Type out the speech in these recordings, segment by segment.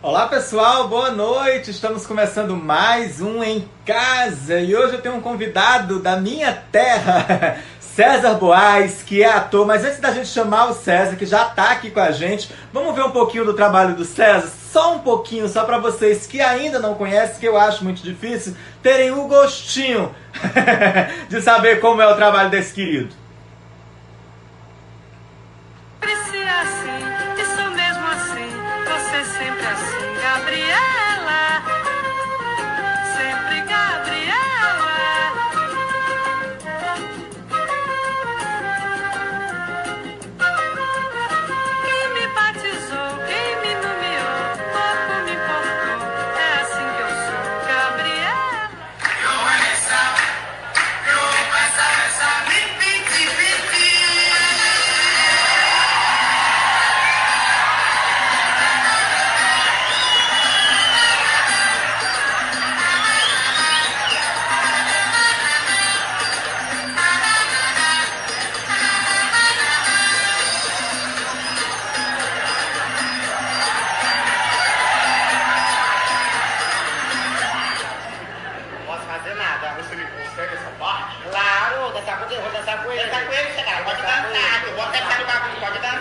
Olá pessoal, boa noite! Estamos começando mais um Em Casa e hoje eu tenho um convidado da minha terra, César Boaz, que é ator. Mas antes da gente chamar o César, que já está aqui com a gente, vamos ver um pouquinho do trabalho do César? Só um pouquinho, só para vocês que ainda não conhecem, que eu acho muito difícil, terem o gostinho de saber como é o trabalho desse querido. Isso mesmo assim, você sempre assim, Gabriela, sempre Gabriela. Quem me batizou, quem me nomeou, pouco me importou, é assim que eu sou, Gabriela. Não posso fazer nada. Você me consegue essa parte? Claro, vou dançar com ele, vou dançar com ele. Dançar com ele, cara. Pode dançar, eu vou até ficar no bagulho, pode dançar.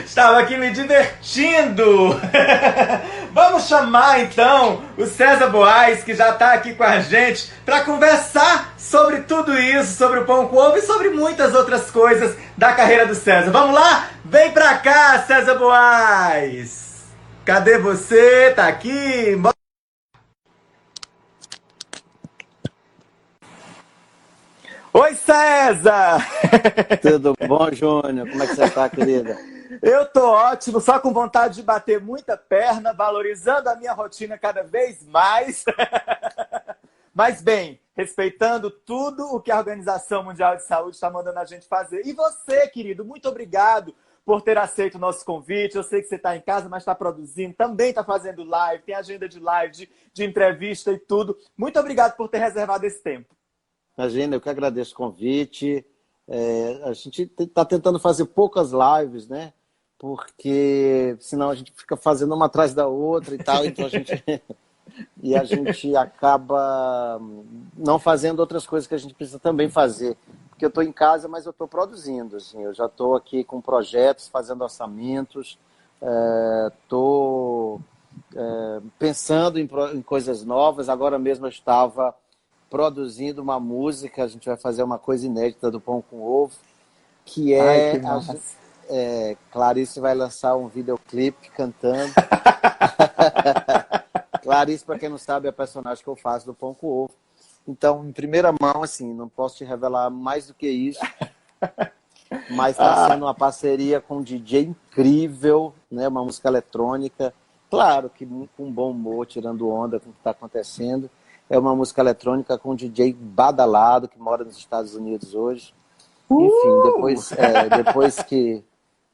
Estava aqui me divertindo. Vamos chamar então o César Boaz, que já está aqui com a gente, para conversar sobre tudo isso, sobre o pão com ovo e sobre muitas outras coisas da carreira do César. Vamos lá? Vem pra cá, César Boaz. Cadê você? Tá aqui? Oi, César! Tudo bom, Júnior? Como é que você está, querida? Eu tô ótimo, só com vontade de bater muita perna, valorizando a minha rotina cada vez mais. Mas bem, respeitando tudo o que a Organização Mundial de Saúde está mandando a gente fazer. E você, querido, muito obrigado por ter aceito o nosso convite. Eu sei que você está em casa, mas está produzindo, também está fazendo live, tem agenda de live, de entrevista e tudo. Muito obrigado por ter reservado esse tempo. Imagina, eu que agradeço o convite. A gente está tentando fazer poucas lives, né? Porque senão a gente fica fazendo uma atrás da outra e tal, então e a gente acaba não fazendo outras coisas que a gente precisa também fazer. Porque eu estou em casa, mas eu estou produzindo. Assim, eu já estou aqui com projetos, fazendo orçamentos, estou pensando em coisas novas. Agora mesmo eu estava produzindo uma música, a gente vai fazer uma coisa inédita do Pão com Ovo, que Ai, que massa. Clarice vai lançar um videoclipe cantando. Clarice, para quem não sabe, é a personagem que eu faço do Pão com Ovo. Então, em primeira mão, assim, não posso te revelar mais do que isso, mas está sendo uma parceria com um DJ incrível, né? Uma música eletrônica, claro que com bom humor, tirando onda com o que está acontecendo. É uma música eletrônica com um DJ badalado, que mora nos Estados Unidos hoje. Enfim,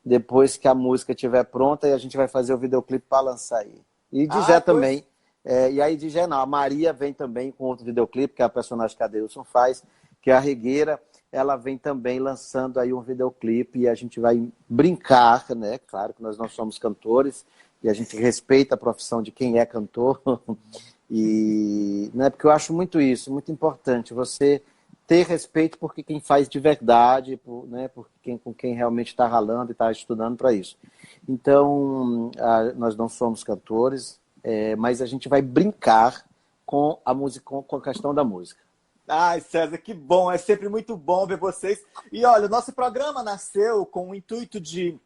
depois que a música estiver pronta, a gente vai fazer o videoclipe para lançar aí. E Dijé também. E aí Dijé não, a Maria vem também com outro videoclipe, que é a personagem que a Deilson faz. que a Regueira, ela vem também lançando aí um videoclipe e a gente vai brincar, né? Claro que nós não somos cantores e a gente respeita a profissão de quem é cantor. E, né, porque eu acho muito isso, muito importante, você ter respeito por quem faz de verdade, né, com quem realmente está ralando e está estudando para isso. Então, nós não somos cantores, mas a gente vai brincar com a música, com a questão da música. Ai, César, que bom, é sempre muito bom ver vocês. E olha, o nosso programa nasceu com o intuito de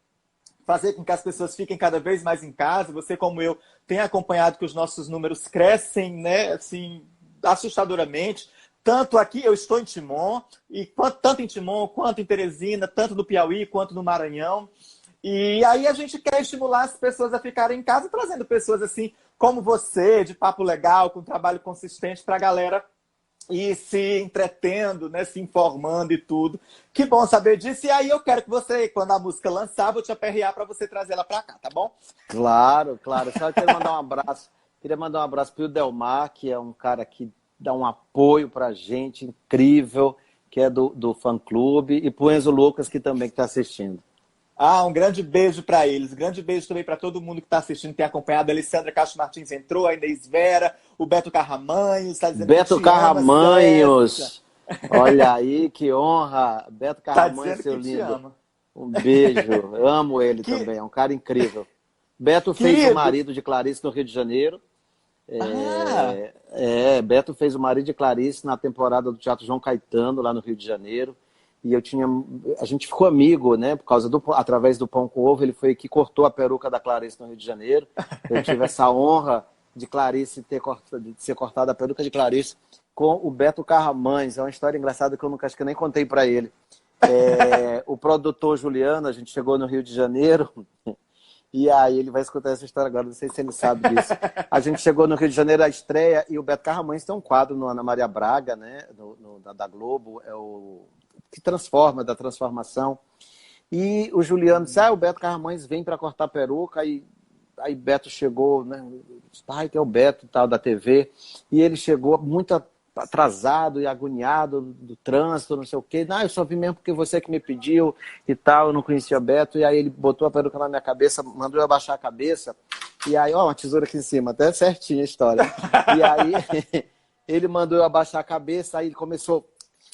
fazer com que as pessoas fiquem cada vez mais em casa. Você, como eu, tem acompanhado que os nossos números crescem, né, assim, assustadoramente. Tanto aqui, eu estou em Timon, e tanto em Timon quanto em Teresina, tanto no Piauí quanto no Maranhão. E aí a gente quer estimular as pessoas a ficarem em casa, trazendo pessoas assim como você, de papo legal, com trabalho consistente para a galera e se entretendo, né, se informando e tudo. Que bom saber disso. E aí eu quero que você, quando a música lançar, vou te aperrear para você trazer ela para cá, tá bom? Claro, claro. Só queria mandar um abraço. Queria mandar um abraço para o Delmar, que é um cara que dá um apoio para a gente incrível, que é do fã-clube, e para o Enzo Lucas, que também está assistindo. Ah, um grande beijo para eles. Um grande beijo também para todo mundo que está assistindo, tem acompanhado. A Alessandra Castro Martins entrou, a Inês Vera, o Beto Carramanhos. Tá dizendo Beto que te ama, Carramanhos! Olha aí, que honra! Beto Tá Carramanhos, dizendo seu que te lindo. ama. Um beijo. Eu amo ele Que- também, é um cara incrível. Beto fez Querido. o marido de Clarice no Rio de Janeiro. Ah, Beto fez o marido de Clarice na temporada do Teatro João Caetano, lá no Rio de Janeiro. E a gente ficou amigo, né? Através do Pão com Ovo, ele foi que cortou a peruca da Clarice no Rio de Janeiro. Eu tive essa honra de Clarice de ser cortada a peruca de Clarice com o Beto Carramanhos. É uma história engraçada que eu nunca acho que eu nem contei para ele. O produtor Juliano, a gente chegou no Rio de Janeiro. E aí ele vai escutar essa história agora, não sei se ele sabe disso. A gente chegou no Rio de Janeiro à estreia e o Beto Carramanhos tem um quadro no Ana Maria Braga, né, da Globo, é o que transforma, da transformação. E o Juliano disse, o Beto Carramanhos vem para cortar peruca, aí Beto chegou, né, que é o Beto tal, da TV, e ele chegou muito atrasado e agoniado do trânsito, não sei o quê. Não, eu só vim mesmo porque você que me pediu e tal, eu não conhecia o Beto. E aí ele botou a peruca na minha cabeça, mandou eu abaixar a cabeça. E aí, ó, uma tesoura aqui em cima, até certinho a história. E aí ele mandou eu abaixar a cabeça, aí ele começou...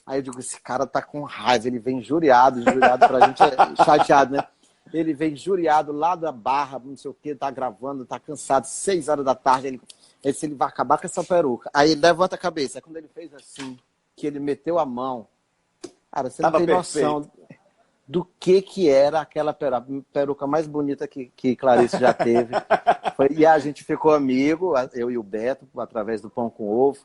Aí eu digo, esse cara tá com raiva, ele vem injuriado pra gente é chateado, né? Ele vem injuriado lá da Barra, não sei o quê, tá gravando, tá cansado, 6 horas da tarde, ele vai acabar com essa peruca. Aí ele levanta a cabeça. Aí quando ele fez assim, que ele meteu a mão, cara, você não tem noção do que era aquela peruca mais bonita que Clarice já teve. E a gente ficou amigo, eu e o Beto, através do Pão com Ovo.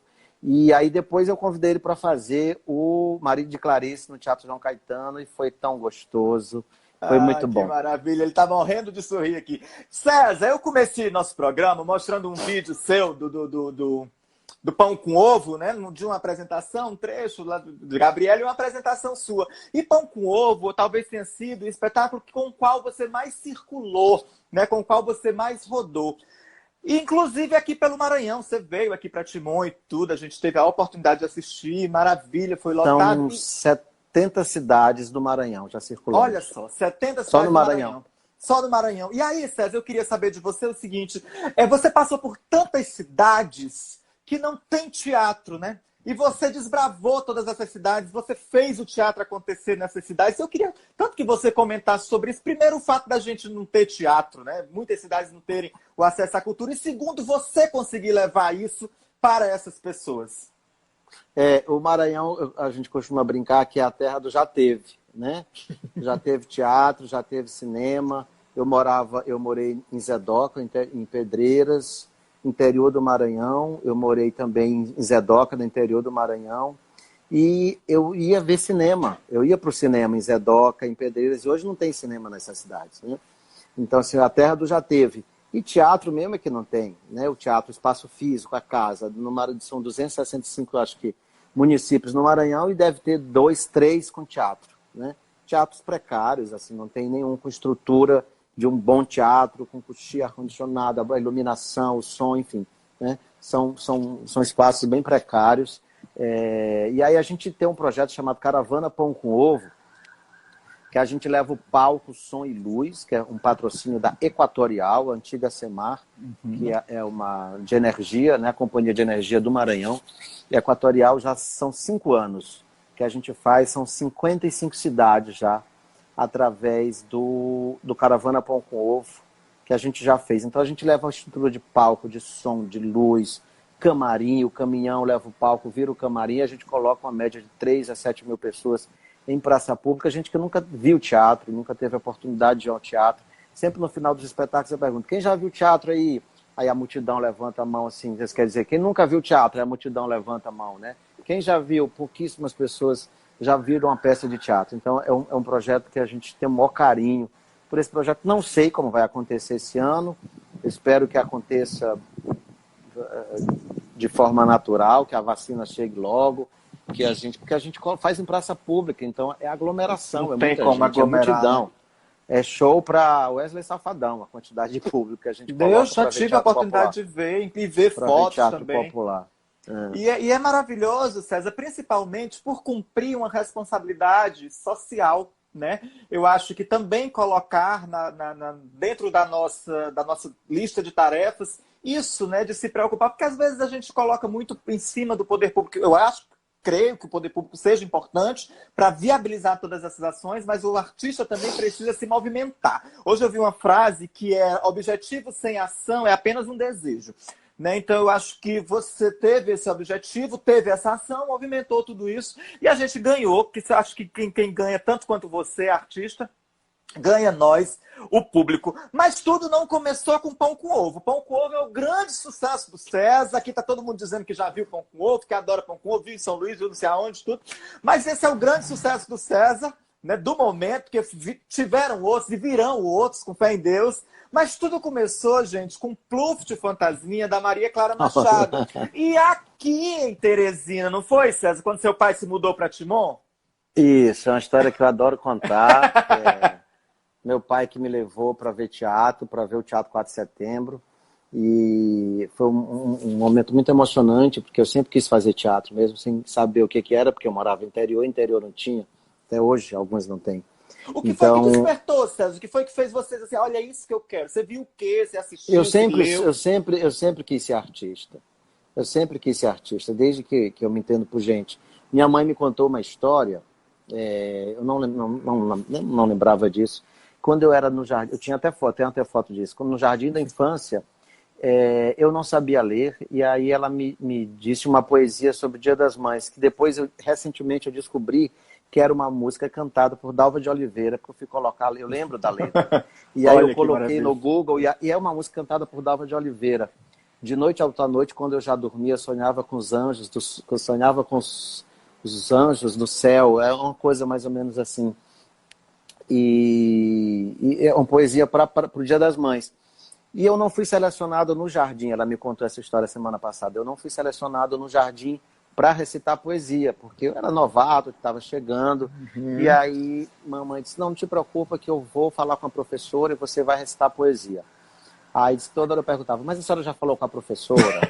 E aí depois eu convidei ele para fazer o marido de Clarice no Teatro João Caetano e foi tão gostoso. Foi muito bom. Que maravilha, ele tá morrendo de sorrir aqui. César, eu comecei nosso programa mostrando um vídeo seu do Pão com Ovo, né? De uma apresentação, um trecho lá do Gabriel e uma apresentação sua. E Pão com Ovo talvez tenha sido o espetáculo com o qual você mais circulou, né? Com o qual você mais rodou. E, inclusive aqui pelo Maranhão, você veio aqui para Timon e tudo, a gente teve a oportunidade de assistir, maravilha, foi lotado. São 70 cidades do Maranhão, já circulamos. Olha só, 70 cidades só no Maranhão. Só no Maranhão. E aí, César, eu queria saber de você o seguinte, você passou por tantas cidades que não tem teatro, né? E você desbravou todas essas cidades, você fez o teatro acontecer nessas cidades. Eu queria tanto que você comentasse sobre isso. Primeiro, o fato da gente não ter teatro, né? Muitas cidades não terem o acesso à cultura. E segundo, você conseguir levar isso para essas pessoas. O Maranhão, a gente costuma brincar que é a terra do já teve, né? Já teve teatro, já teve cinema. Eu morei em Zedoca, em Pedreiras, interior do Maranhão. Eu morei também em Zedoca, no interior do Maranhão. E eu ia ver cinema. Eu ia para o cinema em Zedoca, em Pedreiras. E hoje não tem cinema nessas cidades, né? Então, assim, a terra do já teve. E teatro mesmo é que não tem, né? O teatro, o espaço físico, a casa. São 265, acho que, municípios no Maranhão e deve ter 2, 3 com teatro, né? Teatros precários, assim, não tem nenhum com estrutura de um bom teatro, com custeio ar-condicionado, a iluminação, o som, enfim, né? São espaços bem precários. E aí a gente tem um projeto chamado Caravana Pão com Ovo, que a gente leva o palco, som e luz, que é um patrocínio da Equatorial, a antiga Semar, que é uma de energia, né, a Companhia de Energia do Maranhão. E a Equatorial já são 5 anos que a gente faz, são 55 cidades já, através do Caravana Pão com Ovo, que a gente já fez. Então a gente leva uma estrutura de palco, de som, de luz, camarim, o caminhão leva o palco, vira o camarim, a gente coloca uma média de 3 a 7 mil pessoas em praça pública, gente que nunca viu teatro, nunca teve a oportunidade de ir ao teatro. Sempre no final dos espetáculos eu pergunto, quem já viu teatro aí? Aí a multidão levanta a mão assim, isso quer dizer, quem nunca viu teatro, aí a multidão levanta a mão, né? Quem já viu, pouquíssimas pessoas já viram uma peça de teatro. Então é um projeto que a gente tem o maior carinho por esse projeto. Não sei como vai acontecer esse ano, espero que aconteça de forma natural, que a vacina chegue logo, porque a gente faz em praça pública, então é aglomeração, não é tem muita como gente, aglomerar, é multidão. né? É show para Wesley Safadão, a quantidade de público que a gente coloca. Eu já tive a oportunidade de ver e ver fotos teatro também. Popular. E é maravilhoso, César, principalmente por cumprir uma responsabilidade social, né? Eu acho que também colocar dentro da nossa lista de tarefas isso, né, de se preocupar, porque às vezes a gente coloca muito em cima do poder público. Creio que o poder público seja importante para viabilizar todas essas ações, mas o artista também precisa se movimentar. Hoje eu vi uma frase que é: objetivo sem ação é apenas um desejo. Né? Então eu acho que você teve esse objetivo, teve essa ação, movimentou tudo isso e a gente ganhou, porque eu acho que quem ganha tanto quanto você, artista, ganha nós, o público. Mas tudo não começou com Pão com Ovo. Pão com Ovo é o grande sucesso do César. Aqui tá todo mundo dizendo que já viu Pão com Ovo, que adora Pão com Ovo, viu em São Luís, viu não sei aonde, tudo. Mas esse é o grande sucesso do César, né, do momento, que tiveram outros e virão outros, com fé em Deus. Mas tudo começou, gente, com Pluf de Fantasminha, da Maria Clara Machado. E aqui em Teresina, não foi, César, quando seu pai se mudou para Timon? Isso, é uma história que eu adoro contar. Meu pai que me levou para ver teatro, para ver o Teatro 4 de Setembro. E foi um momento muito emocionante, porque eu sempre quis fazer teatro, mesmo sem saber o que era, porque eu morava no interior não tinha. Até hoje, alguns não têm. O que foi que despertou, César? O que foi que fez vocês assim, olha, é isso que eu quero? Você viu o quê? Você assistiu? Eu sempre quis ser artista. Eu sempre quis ser artista, desde que eu me entendo por gente. Minha mãe me contou uma história, eu não lembrava disso. Quando eu era no jardim, eu tinha até foto disso. Quando no jardim da infância, eu não sabia ler, e aí ela me disse uma poesia sobre o Dia das Mães, que depois, recentemente, eu descobri que era uma música cantada por Dalva de Oliveira, que eu fui colocar, eu lembro da letra. E aí eu coloquei no Google, e é uma música cantada por Dalva de Oliveira. De noite a outra noite, quando eu já dormia, sonhava com os anjos, sonhava com os anjos do céu, é uma coisa mais ou menos assim. E é uma poesia para o Dia das Mães. E eu não fui selecionado no jardim, ela me contou essa história semana passada, eu não fui selecionado no jardim para recitar poesia, porque eu era novato, estava chegando, e aí mamãe disse, não te preocupa que eu vou falar com a professora e você vai recitar poesia. Aí toda hora eu perguntava, mas a senhora já falou com a professora?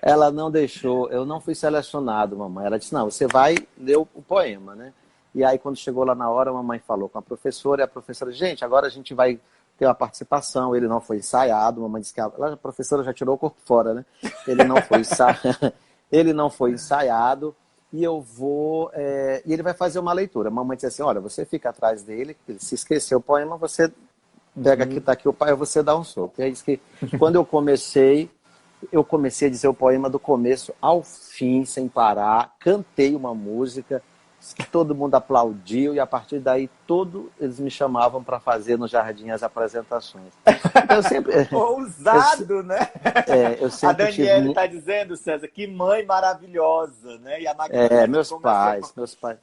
Ela não deixou, eu não fui selecionado, mamãe. Ela disse, não, você vai ler o poema, né? E aí quando chegou lá na hora, a mamãe falou com a professora, e a professora, gente, agora a gente vai ter uma participação, ele não foi ensaiado, a mamãe disse que a professora já tirou o corpo fora, né? Ele não foi ensaiado. Ele não foi ensaiado e eu vou... e ele vai fazer uma leitura. A mamãe disse assim, olha, você fica atrás dele, ele se esqueceu o poema, você pega aqui, tá aqui o pai, você dá um soco. E aí disse que quando eu comecei a dizer o poema do começo ao fim, sem parar, cantei uma música que todo mundo aplaudiu e a partir daí eles me chamavam para fazer no jardim as apresentações. Então, eu sempre... Ousado, né? Eu sempre a Daniela está dizendo, César, que mãe maravilhosa, né? E a meus pais. Meus pais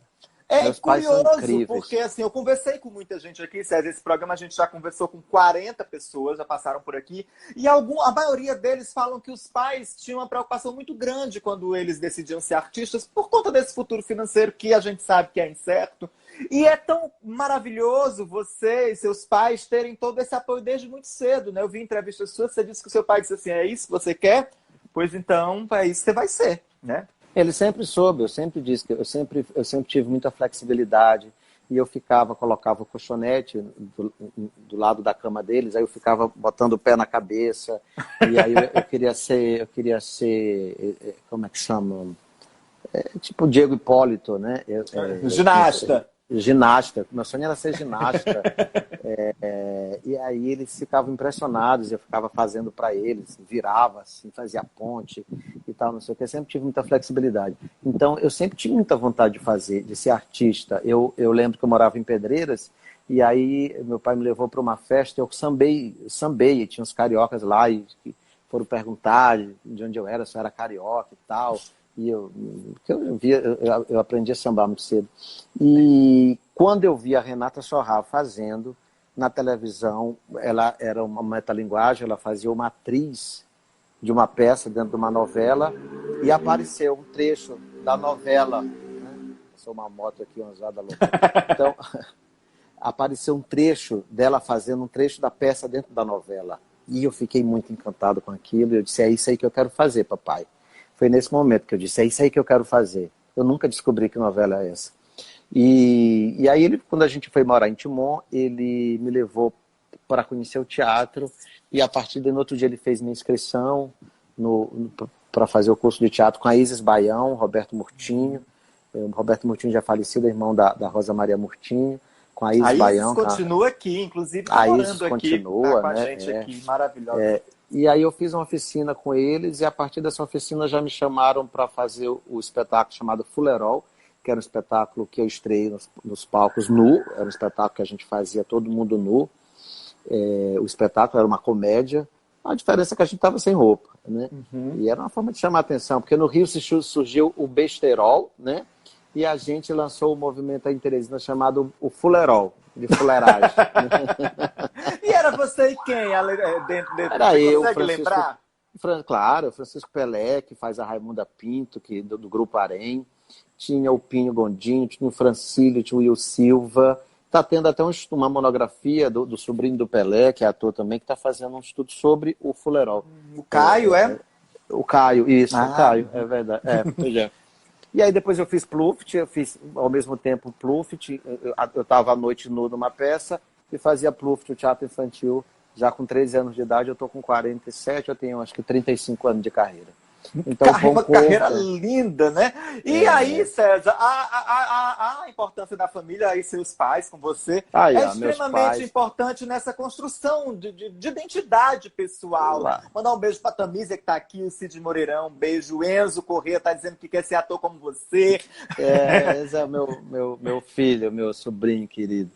curioso, são incríveis. porque assim, eu conversei com muita gente aqui, César, esse programa a gente já conversou com 40 pessoas, já passaram por aqui, e a maioria deles falam que os pais tinham uma preocupação muito grande quando eles decidiam ser artistas, por conta desse futuro financeiro que a gente sabe que é incerto. E é tão maravilhoso você e seus pais terem todo esse apoio desde muito cedo, né? Eu vi entrevistas suas, você disse que o seu pai disse assim, é isso que você quer? Pois então, é isso que você vai ser. né? Ele sempre soube, eu sempre disse que eu sempre tive muita flexibilidade e eu colocava o colchonete do lado da cama deles, aí eu ficava botando o pé na cabeça e aí eu queria ser, como é que chama? Tipo Diego Hipólito, né? Ginasta. Ginasta, meu sonho era ser ginasta. E aí eles ficavam impressionados, eu ficava fazendo para eles, virava assim, fazia ponte e tal, não sei o que. Eu sempre tive muita flexibilidade. Então eu sempre tive muita vontade de ser artista. Eu lembro que eu morava em Pedreiras e aí meu pai me levou para uma festa, eu sambei, e tinha uns cariocas lá e que foram perguntar de onde eu era, se eu era carioca e tal. E eu aprendi a sambar muito cedo. E quando eu vi a Renata Sorrah fazendo na televisão, ela era uma metalinguagem, ela fazia uma atriz de uma peça dentro de uma novela e apareceu um trecho da novela. Né? Passou uma moto aqui, uma zoada louca. Então, apareceu um trecho dela fazendo um trecho da peça dentro da novela. E eu fiquei muito encantado com aquilo. Eu disse, é isso aí que eu quero fazer, papai. Foi nesse momento que eu disse, é isso aí que eu quero fazer. Eu nunca descobri que novela é essa. E aí, quando a gente foi morar em Timon, ele me levou para conhecer o teatro. E a partir de no outro dia ele fez minha inscrição para fazer o curso de teatro com a Isis Baião, Roberto Murtinho. O Roberto Murtinho já falecido, irmão da Rosa Maria Murtinho. Com a Isis Baião. A Isis continua aqui, inclusive a morando Isis aqui, continua, tá com a né? gente aqui, maravilhosa. E aí eu fiz uma oficina com eles e a partir dessa oficina já me chamaram para fazer o espetáculo chamado Fulerol, que era um espetáculo que eu estreiei nos palcos nu, era um espetáculo que a gente fazia todo mundo nu. O espetáculo era uma comédia, a diferença é que a gente estava sem roupa, né? E era uma forma de chamar a atenção, porque no Rio surgiu o besterol, né? E a gente lançou o movimento aí em Teresina chamado o Fulerol, de fuleiragem. E era você e quem? Dentro Era você eu, consegue lembrar? Claro, Francisco Pelé, que faz a Raimunda Pinto, do Grupo Arém. Tinha o Pinho Gondinho, tinha o Francílio, tinha o Will Silva. Está tendo até uma monografia do sobrinho do Pelé, que é ator também, que está fazendo um estudo sobre o Fulerol. O Caio, O Caio, isso, o Caio, Ah. é verdade. Pois é. E aí depois eu fiz Pluft, eu fiz ao mesmo tempo Pluft, eu estava à noite nu numa peça e fazia Pluft, o teatro infantil, já com 13 anos de idade, eu estou com 47, eu tenho acho que 35 anos de carreira. Então, Uma carreira linda, né? E aí, César, a importância da família, aí seus pais com você, é extremamente importante nessa construção de identidade pessoal. Mandar um beijo pra Tamísia, que tá aqui, o Cid Moreirão, um beijo. O Enzo Corrêa tá dizendo que quer ser ator como você. Esse é meu filho, meu sobrinho querido.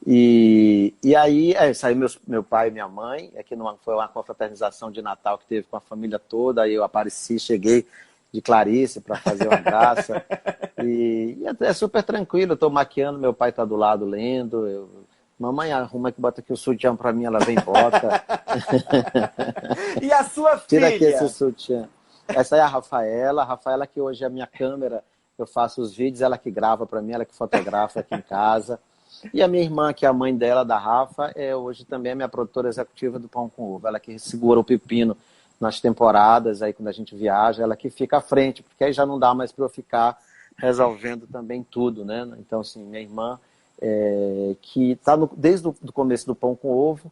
E aí saiu meu pai e minha mãe, aqui foi uma confraternização de Natal que teve com a família toda, aí eu apareci, cheguei de Clarice para fazer uma graça, e é super tranquilo, eu estou maquiando, meu pai está do lado lendo, mamãe arruma que bota aqui o sutiã para mim, ela vem e bota. E a sua filha? Tira aqui esse sutiã. Essa é a Rafaela que hoje é a minha câmera, eu faço os vídeos, ela que grava para mim, ela que fotografa aqui em casa. E a minha irmã, que é a mãe dela, da Rafa, hoje também é minha produtora executiva do Pão com Ovo. Ela que segura o pepino nas temporadas, aí quando a gente viaja, ela que fica à frente, porque aí já não dá mais para eu ficar resolvendo também tudo, né? Então, assim, minha irmã, que está desde o começo do Pão com Ovo,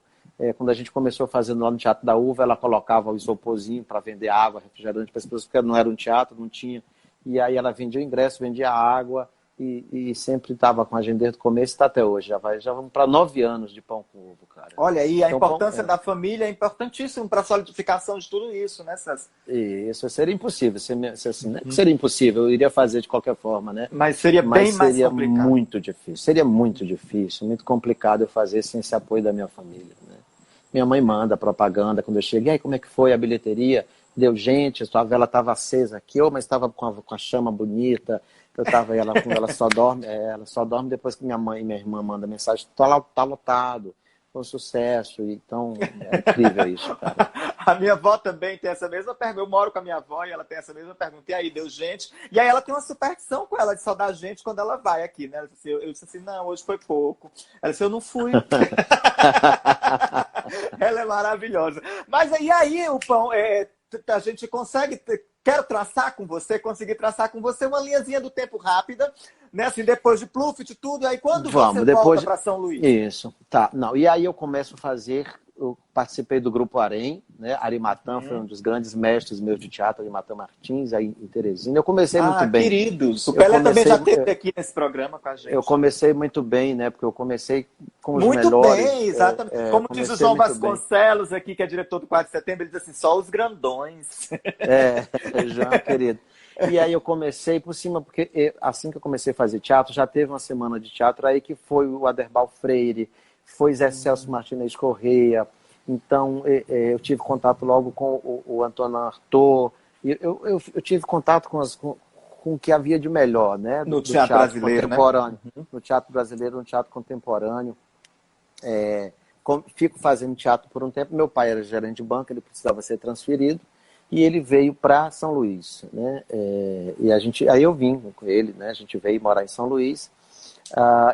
quando a gente começou fazendo lá no Teatro da Uva, ela colocava o isoporzinho para vender água, refrigerante para as pessoas, porque não era um teatro, não tinha. E aí ela vendia o ingresso, vendia água, e sempre estava com a gente desde o começo e está até hoje. Já vamos para 9 anos de Pão com Ovo, cara. Olha aí, a importância da família é importantíssimo para a solidificação de tudo isso, né, César? Isso seria impossível. Assim, né? Seria impossível, eu iria fazer de qualquer forma, né? Mas seria bem mais complicado. Seria muito difícil. Seria muito difícil, muito complicado eu fazer sem esse apoio da minha família, né? Minha mãe manda propaganda quando eu chego. E aí, como é que foi a bilheteria? Deu gente, a sua vela estava acesa aqui, mas estava com a chama bonita. Eu tava, ela só dorme depois que minha mãe e minha irmã mandam mensagem, tá lotado, foi um sucesso, então é incrível isso, cara. A minha avó também tem essa mesma pergunta, eu moro com a minha avó e ela tem essa mesma pergunta, e aí, deu gente? E aí ela tem uma superstição com ela de só dar gente quando ela vai aqui, né? Eu disse assim, não, hoje foi pouco. Ela disse, eu não fui. Ela é maravilhosa. Mas e aí, o Pão, a gente consegue... Quero traçar com você, conseguir traçar com você uma linhazinha do tempo rápida, né? Assim, depois de Pluft e tudo, aí quando você volta para São Luís? Isso, tá. Não, e aí eu começo a fazer... Eu participei do Grupo Arém, né? Arimatã foi um dos grandes mestres meus de teatro, Arimatã Martins, aí em Teresina. Eu comecei muito bem. Queridos! O Pelé também já esteve aqui nesse programa com a gente. Eu comecei muito bem, né? Porque eu comecei com os melhores. Muito bem, exatamente. Como diz o João Vasconcelos aqui, que é diretor do 4 de Setembro, ele diz assim, só os grandões. João, querido. E aí eu comecei por cima, porque assim que eu comecei a fazer teatro, já teve uma semana de teatro aí que foi o Aderbal Freire, foi Zé Celso Martinez Correia, então eu tive contato logo com o Antônio Arthur, eu tive contato com o que havia de melhor, né? No teatro brasileiro, contemporâneo, né? No teatro brasileiro, no teatro contemporâneo. Fico fazendo teatro por um tempo, meu pai era gerente de banco, ele precisava ser transferido, e ele veio para São Luís, né? Aí eu vim com ele, né? A gente veio morar em São Luís,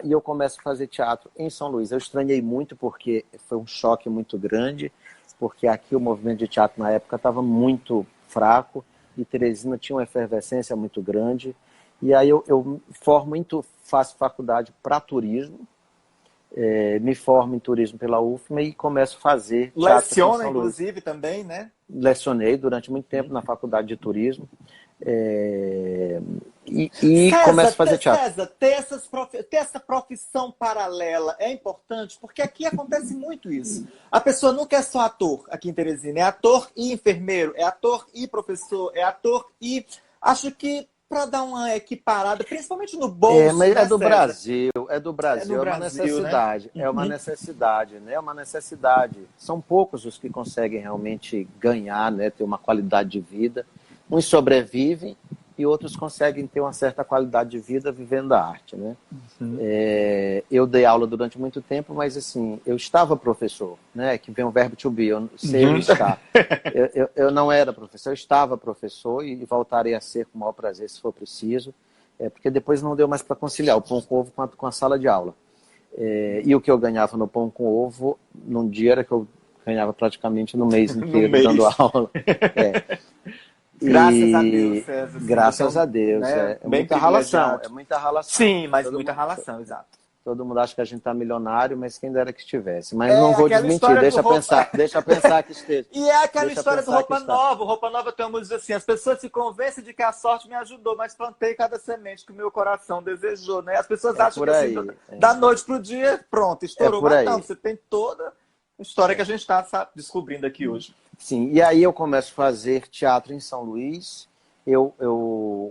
e eu começo a fazer teatro em São Luís. Eu estranhei muito porque foi um choque muito grande, porque aqui o movimento de teatro na época estava muito fraco e Teresina tinha uma efervescência muito grande. E aí eu faço faculdade para turismo, me formo em turismo pela UFMA e começo a fazer teatro. Leciona, inclusive, também, né? Lecionei durante muito tempo na faculdade de turismo. César, começo a fazer teatro. César, ter essa profissão paralela é importante, porque aqui acontece muito isso. A pessoa não quer só ator aqui em Teresina, é ator e enfermeiro, é ator e professor, é ator e... Acho que para dar uma equiparada, principalmente no bolso... Mas né, é do César? Brasil, é uma necessidade, né? É uma necessidade, né? É uma necessidade. São poucos os que conseguem realmente ganhar, né? Ter uma qualidade de vida. Uns sobrevivem e outros conseguem ter uma certa qualidade de vida vivendo da arte, né? Eu dei aula durante muito tempo, mas assim, eu estava professor, né? Que vem o verbo to be, eu sei estar. Eu não era professor, eu estava professor e voltarei a ser com o maior prazer se for preciso, porque depois não deu mais para conciliar o pão com ovo com a sala de aula. E o que eu ganhava no pão com ovo, num dia era que eu ganhava praticamente no mês inteiro dando aula. Graças a Deus, César. Graças a Deus. Né? É muita ralação. Sim, mas muita ralação, exato. Todo mundo acha que a gente está milionário, mas quem dera que estivesse. Mas não vou desmentir, deixa pensar que esteja. E é aquela história do Roupa Nova. O Roupa Nova tem uma música assim, as pessoas se convencem de que a sorte me ajudou, mas plantei cada semente que o meu coração desejou, né? As pessoas acham que assim, da noite pro dia, pronto, estourou. Mas não, você tem toda a história que a gente está descobrindo aqui hoje. Sim, e aí eu começo a fazer teatro em São Luís,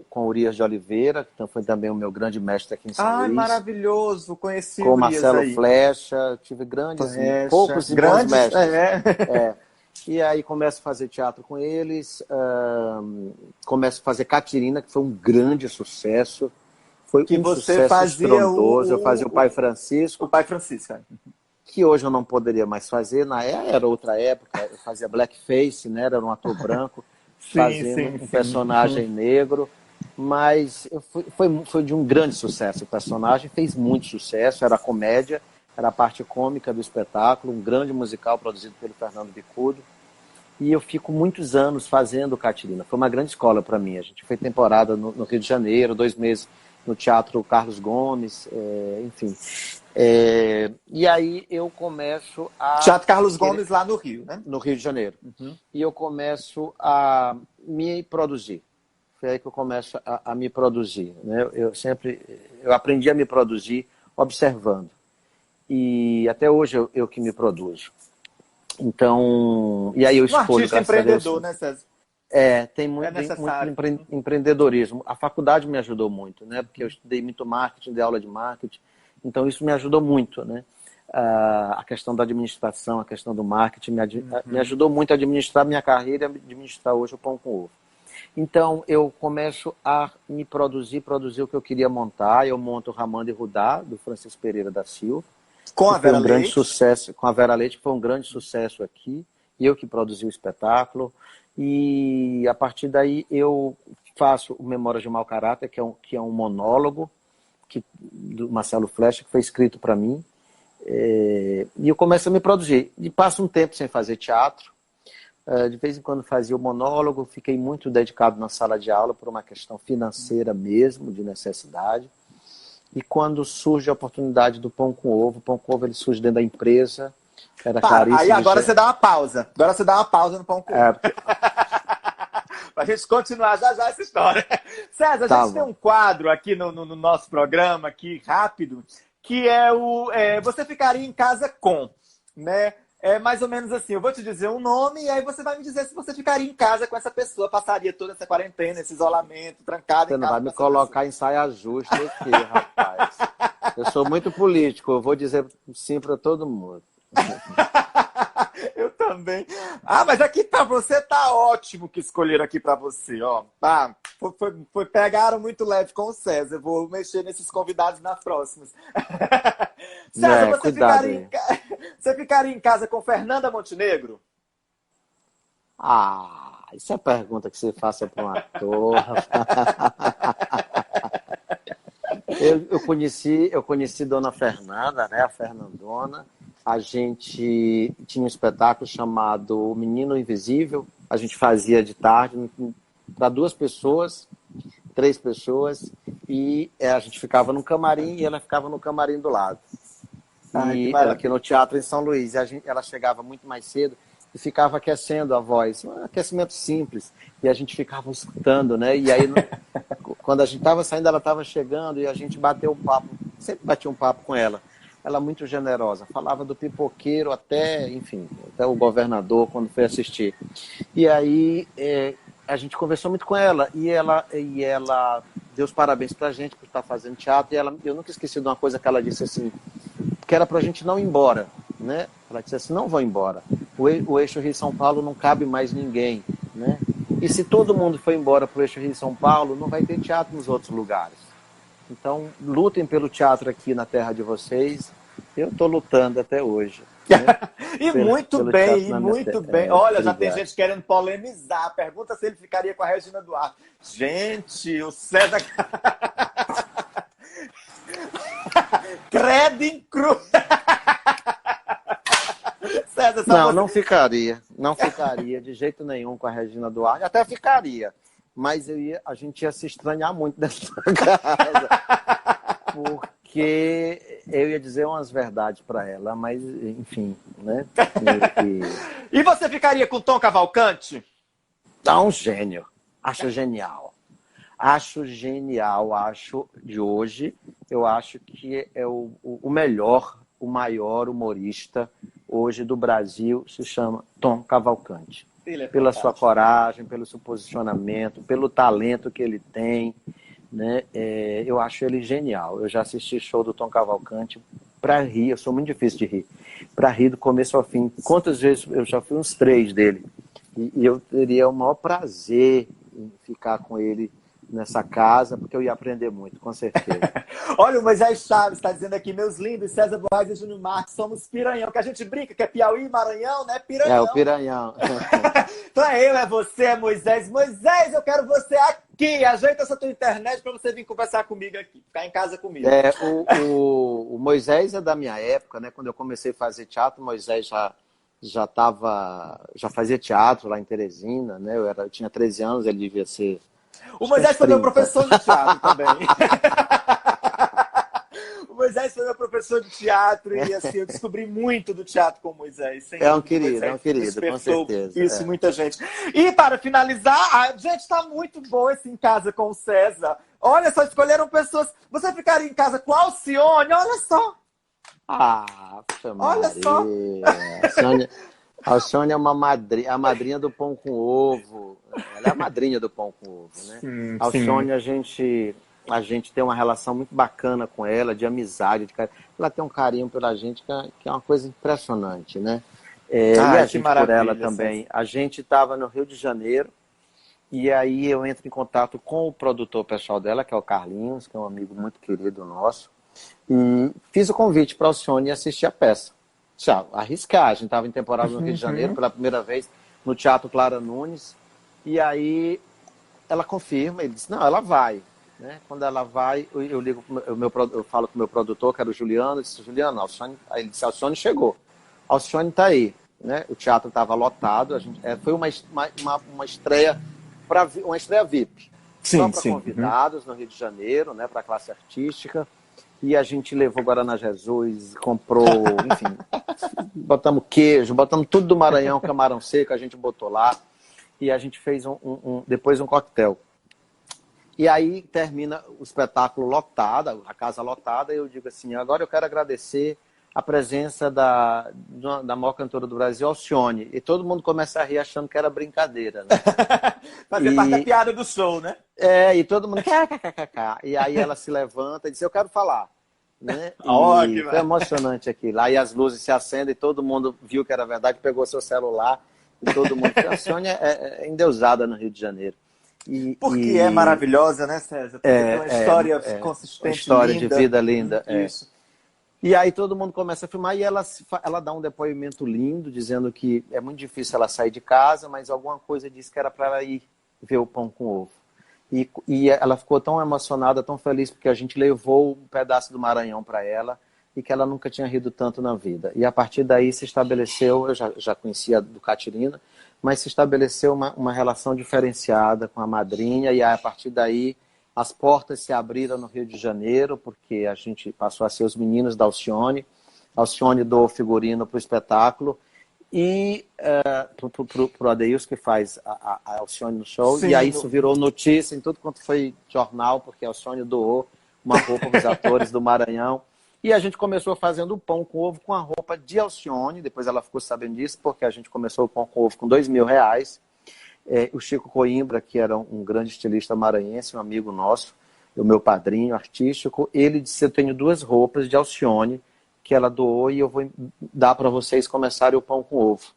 com Urias de Oliveira, que foi também o meu grande mestre aqui em São Luís. Maravilhoso, conheci com o Urias Marcelo aí. Flecha, tive poucos e bons mestres. E aí começo a fazer teatro com eles, começo a fazer Catirina, que foi um grande sucesso. Foi que um você sucesso fazia estrondoso. Eu fazia o Pai Francisco. O Pai Francisco, que hoje eu não poderia mais fazer, era outra época, eu fazia blackface, né? Era um ator branco, fazendo um personagem negro, mas foi de um grande sucesso o personagem, fez muito sucesso, era comédia, era a parte cômica do espetáculo, um grande musical produzido pelo Fernando Bicudo, e eu fico muitos anos fazendo Catirina, foi uma grande escola para mim, a gente foi temporada no Rio de Janeiro, 2 meses no Teatro Carlos Gomes, enfim... e aí eu começo a... Teatro Carlos Gomes lá no Rio, né? No Rio de Janeiro. E eu começo a me produzir. Foi aí que eu começo a me produzir. Né? Eu aprendi a me produzir observando. E até hoje eu que me produzo. Então... E aí eu escolho... artista empreendedor, né, César? Tem muito empreendedorismo. A faculdade me ajudou muito, né? Porque eu estudei muito marketing, dei aula de marketing. Então, isso me ajudou muito, né? A questão da administração, a questão do marketing, me ajudou muito a administrar minha carreira e a administrar hoje o Pão com Ovo. Então, eu começo a me produzir o que eu queria montar. Eu monto o Ramando e Rudá, do Francisco Pereira da Silva. Com a Vera Leite. Grande sucesso, com a Vera Leite, que foi um grande sucesso aqui. Eu que produzi o espetáculo. E, a partir daí, eu faço o Memórias de Mau Caráter, que é um monólogo, do Marcelo Flecha, que foi escrito para mim, e eu começo a me produzir. E passo um tempo sem fazer teatro, De vez em quando fazia o monólogo, fiquei muito dedicado na sala de aula por uma questão financeira mesmo, de necessidade. E quando surge a oportunidade do Pão com Ovo, o Pão com Ovo ele surge dentro da empresa, era caríssimo. Aí agora você dá uma pausa. Agora você dá uma pausa no Pão com Ovo. Porque... Pra gente continuar já essa história. César, a gente tem um quadro aqui no nosso programa, aqui, rápido, que é Você Ficaria em Casa Com, né? É mais ou menos assim, eu vou te dizer um nome e aí você vai me dizer se você ficaria em casa com essa pessoa, passaria toda essa quarentena, esse isolamento, trancado Você em não casa. vai me colocar em saia justa aqui, rapaz. Eu sou muito político, eu vou dizer sim para todo mundo. Eu também. Mas aqui pra você tá ótimo que escolheram aqui pra você, ó. Pegaram muito leve com o César. Eu vou mexer nesses convidados nas próximas. César, você ficaria em casa com Fernanda Montenegro? Isso é pergunta que você faça para um ator. Eu conheci Dona Fernanda, né, a Fernandona. A gente tinha um espetáculo chamado O Menino Invisível. A gente fazia de tarde para 2 pessoas, 3 pessoas, e a gente ficava no camarim e ela ficava no camarim do lado. E ela aqui no teatro em São Luís. Ela chegava muito mais cedo e ficava aquecendo a voz. Um aquecimento simples. E a gente ficava escutando, né? E aí, quando a gente estava saindo, ela estava chegando e a gente bateu um papo. Sempre batia um papo com ela. Ela muito generosa. Falava do pipoqueiro até o governador, quando foi assistir. E aí, a gente conversou muito com ela. E ela deu os parabéns pra gente por estar fazendo teatro. E eu nunca esqueci de uma coisa que ela disse assim, que era pra gente não ir embora, né? Ela disse assim, não vão embora. O eixo Rio-São Paulo não cabe mais ninguém, né? E se todo mundo for embora pro eixo Rio-São Paulo, não vai ter teatro nos outros lugares. Então, lutem pelo teatro aqui na terra de vocês. Eu estou lutando até hoje. Né? Muito bem. Olha, obrigado. Já tem gente querendo polemizar. Pergunta se ele ficaria com a Regina Duarte. Gente, o César... Credo em cruz. César, não ficaria. Não ficaria de jeito nenhum com a Regina Duarte. Até ficaria. Mas a gente ia se estranhar muito dessa casa. Porque eu ia dizer umas verdades para ela, mas enfim, né? E você ficaria com Tom Cavalcante? Um gênio. Acho genial. Acho de hoje. Eu acho que é o melhor, o maior humorista hoje do Brasil, se chama Tom Cavalcante. Pela sua coragem, pelo seu posicionamento, pelo talento que ele tem, né? Eu acho ele genial. Eu já assisti show do Tom Cavalcante para rir, eu sou muito difícil de rir, para rir do começo ao fim. Quantas vezes eu já fui uns 3 dele, e eu teria o maior prazer em ficar com ele nessa casa, porque eu ia aprender muito, com certeza. Olha, o Moisés Chaves está dizendo aqui, meus lindos, César Boaz e Júnior Marques, somos Piranhão, que a gente brinca, que é Piauí, Maranhão, né? Piranhão. É, o Piranhão. Então é você, é Moisés. Moisés, eu quero você aqui. Ajeita essa tua internet para você vir conversar comigo aqui, ficar em casa comigo. O Moisés é da minha época, né? Quando eu comecei a fazer teatro, o Moisés já fazia teatro lá em Teresina, né? Eu tinha 13 anos, ele devia ser... O Moisés foi meu professor de teatro também. O Moisés foi meu professor de teatro e assim, eu descobri muito do teatro com o Moisés. É um querido, com certeza. Isso, muita gente. E para finalizar, gente, tá muito bom esse Em Casa com o César. Olha só, escolheram pessoas... Você ficaria em casa com a Alcione? Olha só. Olha só. A Alcione é a madrinha do Pão com Ovo. Ela é a madrinha do Pão com Ovo, né? A Alcione, a gente tem uma relação muito bacana com ela, de amizade. Ela tem um carinho pela gente que é uma coisa impressionante, né? E a gente por ela também. A gente estava no Rio de Janeiro e aí eu entro em contato com o produtor pessoal dela, que é o Carlinhos, que é um amigo muito querido nosso. E fiz o convite para a Alcione assistir a peça. Arriscar, a gente estava em temporada no Rio de Janeiro pela primeira vez no Teatro Clara Nunes, e aí ela confirma, ele disse, não, ela vai, né? Quando ela vai, eu falo com o meu produtor, que era o Juliano, eu disse, Juliano, aí ele disse, a Alcione chegou, a Alcione está aí, né? O teatro estava lotado. Foi uma estreia uma estreia VIP. Só para convidados no Rio de Janeiro, né? Para a classe artística. E a gente levou Guaraná Jesus, comprou, enfim, botamos queijo, botamos tudo do Maranhão, camarão seco, a gente botou lá. E a gente fez depois um coquetel. E aí termina o espetáculo lotado, a casa lotada, e eu digo assim, agora eu quero agradecer a presença da maior cantora do Brasil, Alcione. E todo mundo começa a rir achando que era brincadeira, né? Fazer parte da piada do show, né? E todo mundo... E aí ela se levanta e diz, eu quero falar. Né? Ótimo. Foi emocionante aquilo. Aí as luzes se acendem e todo mundo viu que era verdade, pegou seu celular e todo mundo... A Alcione é endeusada no Rio de Janeiro. Porque é maravilhosa, né, César? Porque tem uma história consistente, uma história linda. De vida linda. Isso. E aí todo mundo começa a filmar e ela dá um depoimento lindo, dizendo que é muito difícil ela sair de casa, mas alguma coisa disse que era para ela ir ver o Pão com Ovo. E ela ficou tão emocionada, tão feliz, porque a gente levou um pedaço do Maranhão para ela e que ela nunca tinha rido tanto na vida. E a partir daí se estabeleceu, eu já conhecia do Catirina, mas se estabeleceu uma relação diferenciada com a madrinha, e aí, a partir daí as portas se abriram no Rio de Janeiro, porque a gente passou a ser os meninos da Alcione. A Alcione doou figurino para o espetáculo, e para o Adeilson, que faz a Alcione no show. Sim, e aí isso virou notícia em tudo quanto foi jornal, porque a Alcione doou uma roupa para os atores do Maranhão. E a gente começou fazendo o Pão com Ovo com a roupa de Alcione. Depois ela ficou sabendo disso, porque a gente começou o Pão com Ovo com R$2.000. O Chico Coimbra, que era um grande estilista maranhense, um amigo nosso, o meu padrinho artístico, ele disse, eu tenho 2 roupas de Alcione que ela doou e eu vou dar para vocês começarem o Pão com Ovo.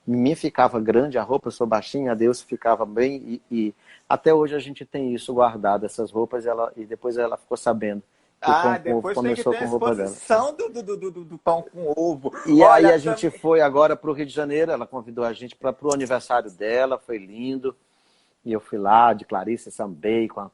Em mim ficava grande a roupa, eu sou baixinha, a Deus ficava bem, e até hoje a gente tem isso guardado, essas roupas, e depois ela ficou sabendo. Depois tem que ter a exposição do Pão com Ovo. E aí a gente foi agora para o Rio de Janeiro, ela convidou a gente para o aniversário dela, foi lindo. E eu fui lá, de Clarice, sambei com a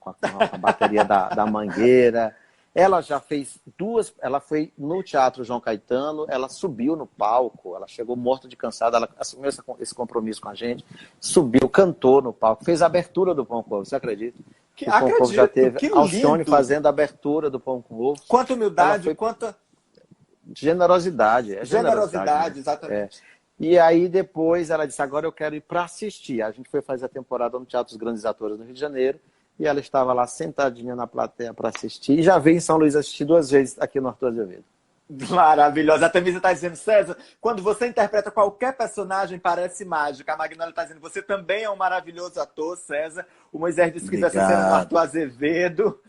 bateria da Mangueira. Ela já fez 2, ela foi no Teatro João Caetano, ela subiu no palco, ela chegou morta de cansada, ela assumiu esse compromisso com a gente, subiu, cantou no palco, fez a abertura do Pão com Ovo, você acredita? O Pão com Ovo já teve Alcione fazendo a abertura do Pão com Ovo. Quanta humildade, quanta... Generosidade. Generosidade, exatamente. E aí depois ela disse, agora eu quero ir para assistir. A gente foi fazer a temporada no Teatro dos Grandes Atores no Rio de Janeiro, e ela estava lá sentadinha na plateia para assistir, e já veio em São Luís assistir 2 vezes aqui no Arthur Azevedo. Maravilhosa. A Tamisa está dizendo, César, quando você interpreta qualquer personagem, parece mágica. A Magnólia está dizendo, você também é um maravilhoso ator, César. O Moisés disse que quiser ser no Arthur Azevedo.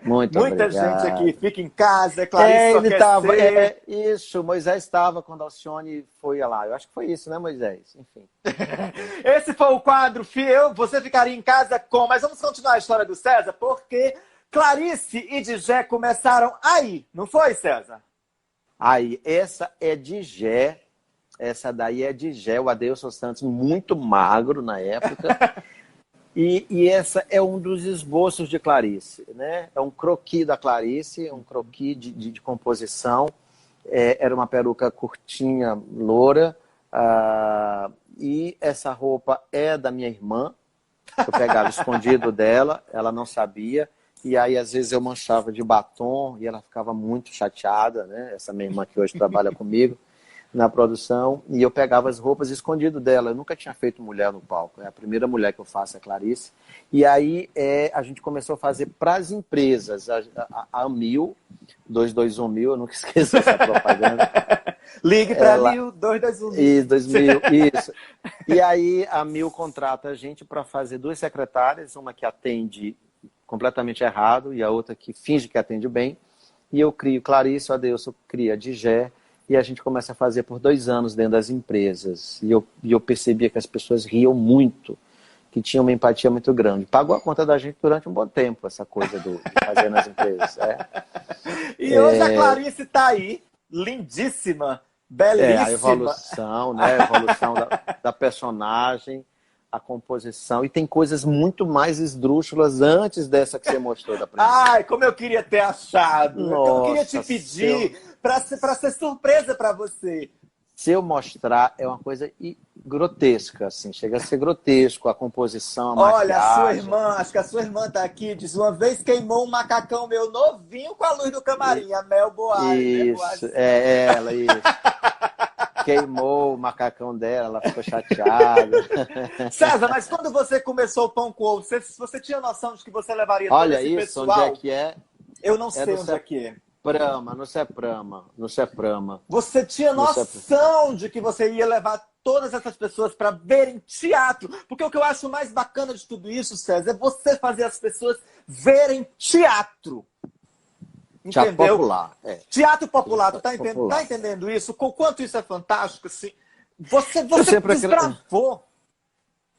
Muita obrigado. Gente aqui fica em casa, Clarice ele estava. Isso, Moisés estava quando a Alcione foi lá. Eu acho que foi isso, né, Moisés? Enfim. Esse foi o quadro Fiel. Você ficaria em casa com... Mas vamos continuar a história do César, porque Clarice e Djé começaram aí, não foi, César? Aí, essa é Djé. Essa daí é Djé, o Adeilson Santos, muito magro na época. E essa é um dos esboços de Clarice, né? É um croquis da Clarice, um croquis de composição. Era uma peruca curtinha, loura. E essa roupa é da minha irmã. Eu pegava escondido dela, ela não sabia. E aí, às vezes, eu manchava de batom e ela ficava muito chateada, né? Essa minha irmã que hoje trabalha comigo na produção, e eu pegava as roupas escondido dela. Eu nunca tinha feito mulher no palco. É a primeira mulher que eu faço, é a Clarice. E aí a gente começou a fazer para as empresas. A Amil, 221 mil, eu nunca esqueço essa propaganda. Ligue para a Mil, 221 mil. Isso, 2000, isso. E aí a Mil contrata a gente para fazer 2 secretárias, uma que atende completamente errado e a outra que finge que atende bem. E eu crio Clarice, o Adeilson cria Djé. E a gente começa a fazer por 2 anos dentro das empresas. E eu percebia que as pessoas riam muito, que tinham uma empatia muito grande. Pagou a conta da gente durante um bom tempo, essa coisa de fazer nas empresas. E hoje a Clarice está aí, lindíssima, belíssima. A evolução, né? A evolução da personagem, a composição. E tem coisas muito mais esdrúxulas antes dessa que você mostrou da primeira. Ai, como eu queria ter achado. Nossa, eu queria te pedir... Para ser surpresa para você. se eu mostrar, é uma coisa grotesca, assim, chega a ser grotesco a composição, a Olha, a sua maquiagem. irmã, acho que a sua irmã tá aqui, diz, uma vez queimou um macacão meu novinho com a luz do camarim, a Mel Boari, né? Isso, é ela, isso. Queimou o macacão dela, ela ficou chateada. César, mas quando você começou o Pão com Ovo, você tinha noção de que você levaria todo Olha esse isso, pessoal? onde é que é? Eu não É sei no onde é que é. Prama, no Ceprama, no Ceprama. Você tinha noção de que você ia levar todas essas pessoas para verem teatro? Porque o que eu acho mais bacana de tudo isso, César, é você fazer as pessoas verem teatro. Teatro Entendeu? popular. Teatro popular, tu Teatro tá popular. entendendo isso? O quanto isso é fantástico, assim. Você sempre desbravou.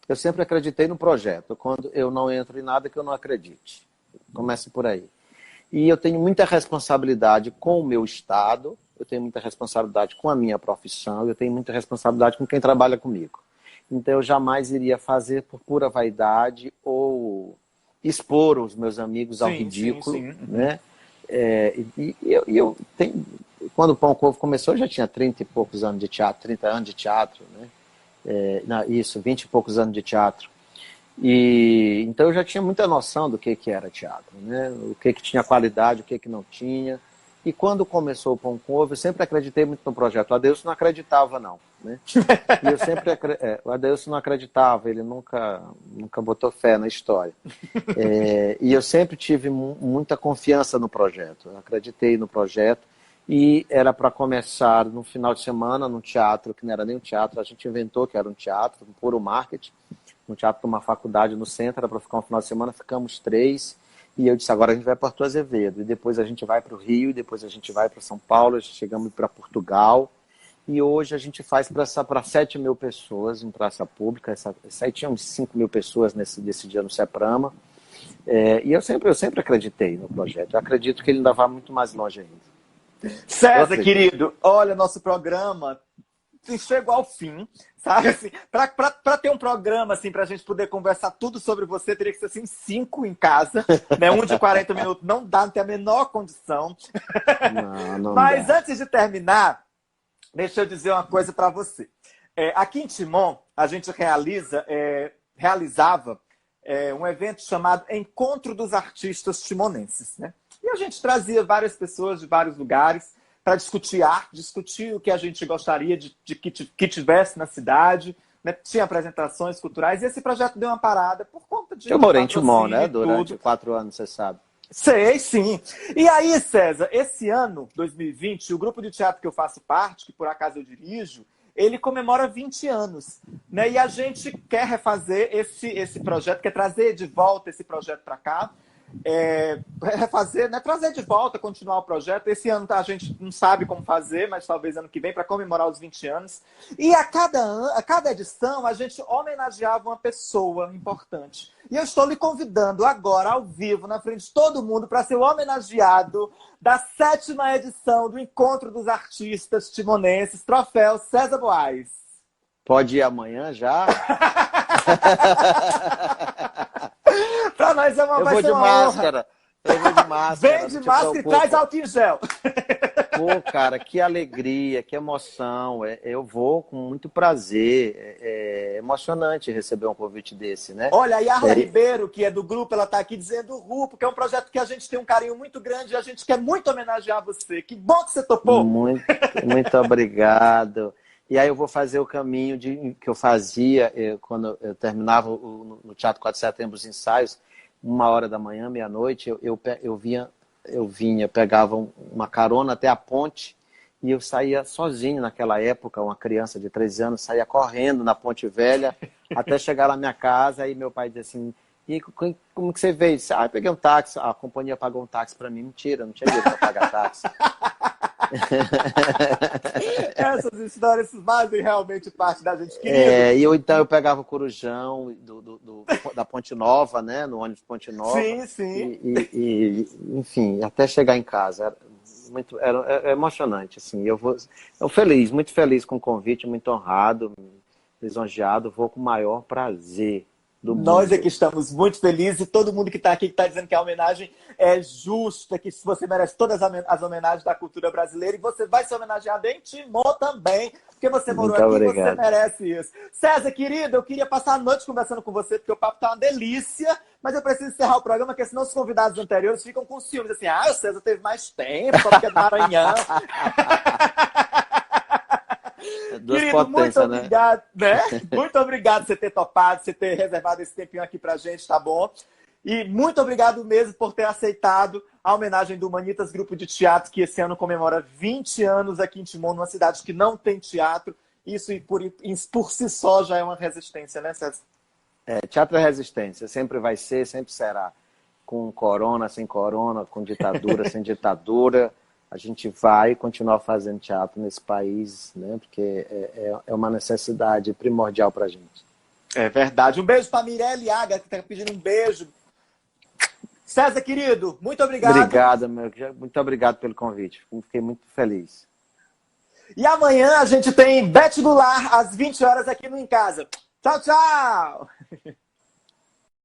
Eu sempre acreditei no projeto, quando eu não entro em nada que eu não acredite. Começa por aí. E eu tenho muita responsabilidade com o meu Estado, eu tenho muita responsabilidade com a minha profissão, eu tenho muita responsabilidade com quem trabalha comigo. Então eu jamais iria fazer por pura vaidade ou expor os meus amigos ao ridículo, sim. né? Eu tenho... Quando o Pão com Ovo começou, eu já tinha 30 e poucos anos de teatro, 30 anos de teatro, né? 20 e poucos anos de teatro. Então eu já tinha muita noção do que era teatro, né? O que tinha qualidade, o que não tinha. E quando começou o Pão com Ovo, eu sempre acreditei muito no projeto. O Adeilson não acreditava, não, né? E eu sempre o Adeilson não acreditava, ele nunca botou fé na história. E eu sempre tive muita confiança no projeto. Eu acreditei no projeto. E era para começar no final de semana, num teatro, que não era nem um teatro, a gente inventou que era um teatro, um puro marketing, um teatro de uma faculdade no centro, era para ficar um final de semana, ficamos 3, e eu disse, agora a gente vai para Porto Azevedo, e depois a gente vai para o Rio, e depois a gente vai para São Paulo, chegamos para Portugal, e hoje a gente faz para 7 mil pessoas em praça pública, aí tinha uns 5 mil pessoas nesse dia no Ceprama, e eu sempre acreditei no projeto, eu acredito que ele ainda vai muito mais longe ainda. César, querido, olha, nosso programa chegou ao fim, sabe? Assim, para ter um programa, assim, para a gente poder conversar tudo sobre você, teria que ser, assim, 5 em casa, né? Um de 40 minutos não dá, não tem a menor condição. Não Mas dá. antes de terminar, deixa eu dizer uma coisa para você. Aqui em Timon, a gente realizava um evento chamado Encontro dos Artistas Timonenses, né? E a gente trazia várias pessoas de vários lugares para discutir arte, discutir o que a gente gostaria de que tivesse na cidade, né? Tinha apresentações culturais, e esse projeto deu uma parada por conta de... Eu morei em Timon, né? tudo. Durante 4 anos, você sabe. Sei, sim. E aí, César, esse ano, 2020, o grupo de teatro que eu faço parte, que por acaso eu dirijo, ele comemora 20 anos, né? E a gente quer refazer esse projeto, quer trazer de volta esse projeto para cá, refazer, né? Trazer de volta, continuar o projeto. Esse ano a gente não sabe como fazer, mas talvez ano que vem, para comemorar os 20 anos. E a cada edição, a gente homenageava uma pessoa importante. E eu estou lhe convidando agora, ao vivo, na frente de todo mundo, para ser o homenageado da 7ª edição do Encontro dos Artistas Timonenses, Troféu César Boaz. Pode ir amanhã já? Para nós Eu vou de máscara. Eu vou de máscara. Vem de máscara e traz álcool em gel. Pô, cara, que alegria, que emoção. Eu vou com muito prazer. É emocionante receber um convite desse, né? Olha, a Yarla Ribeiro, que é do grupo, ela está aqui dizendo Ru, porque é um projeto que a gente tem um carinho muito grande e a gente quer muito homenagear você. Que bom que você topou. Muito obrigado. E aí eu vou fazer o caminho que eu fazia quando eu terminava no Teatro 4 de Setembro os ensaios, 1h da manhã, meia-noite, eu vinha, pegava uma carona até a ponte e eu saía sozinho naquela época, uma criança de 13 anos, saía correndo na Ponte Velha até chegar na minha casa. Aí meu pai dizia assim, e como que você veio? Eu peguei um táxi, a companhia pagou um táxi para mim. Mentira, não tinha dinheiro para pagar táxi. Essas histórias fazem realmente parte da gente, querido. Então eu pegava o Corujão da Ponte Nova, né? No ônibus Ponte Nova. Sim. Enfim, até chegar em casa. Era emocionante, assim. Eu feliz, muito feliz com o convite, muito honrado, lisonjeado. Vou com o maior prazer. do mundo. Nós é que estamos muito felizes e todo mundo que está aqui, que está dizendo que a homenagem é justa, que você merece todas as homenagens da cultura brasileira e você vai ser homenageado em Timon também, porque você morou Muito aqui e obrigado. você merece isso. César, querido, eu queria passar a noite conversando com você, porque o papo tá uma delícia, mas eu preciso encerrar o programa, porque senão os convidados anteriores ficam com ciúmes, assim, o César teve mais tempo, só porque é do Maranhão. Duas Querido, muito potências, né? obrigado, né? Muito obrigado por você ter topado, você ter reservado esse tempinho aqui pra gente, tá bom? E muito obrigado mesmo por ter aceitado a homenagem do Humanitas Grupo de Teatro, que esse ano comemora 20 anos aqui em Timon, numa cidade que não tem teatro. Isso por si só já é uma resistência, né, César? Teatro é resistência, sempre vai ser, sempre será. Com corona, sem corona, com ditadura, sem ditadura. A gente vai continuar fazendo teatro nesse país, né? Porque é uma necessidade primordial para a gente. É verdade. Um beijo para Mirelle Aga, que está pedindo um beijo. César, querido, muito obrigado. Obrigado, muito obrigado pelo convite. Fiquei muito feliz. E amanhã a gente tem Bete Goulart às 20 horas aqui no Em Casa. Tchau, tchau!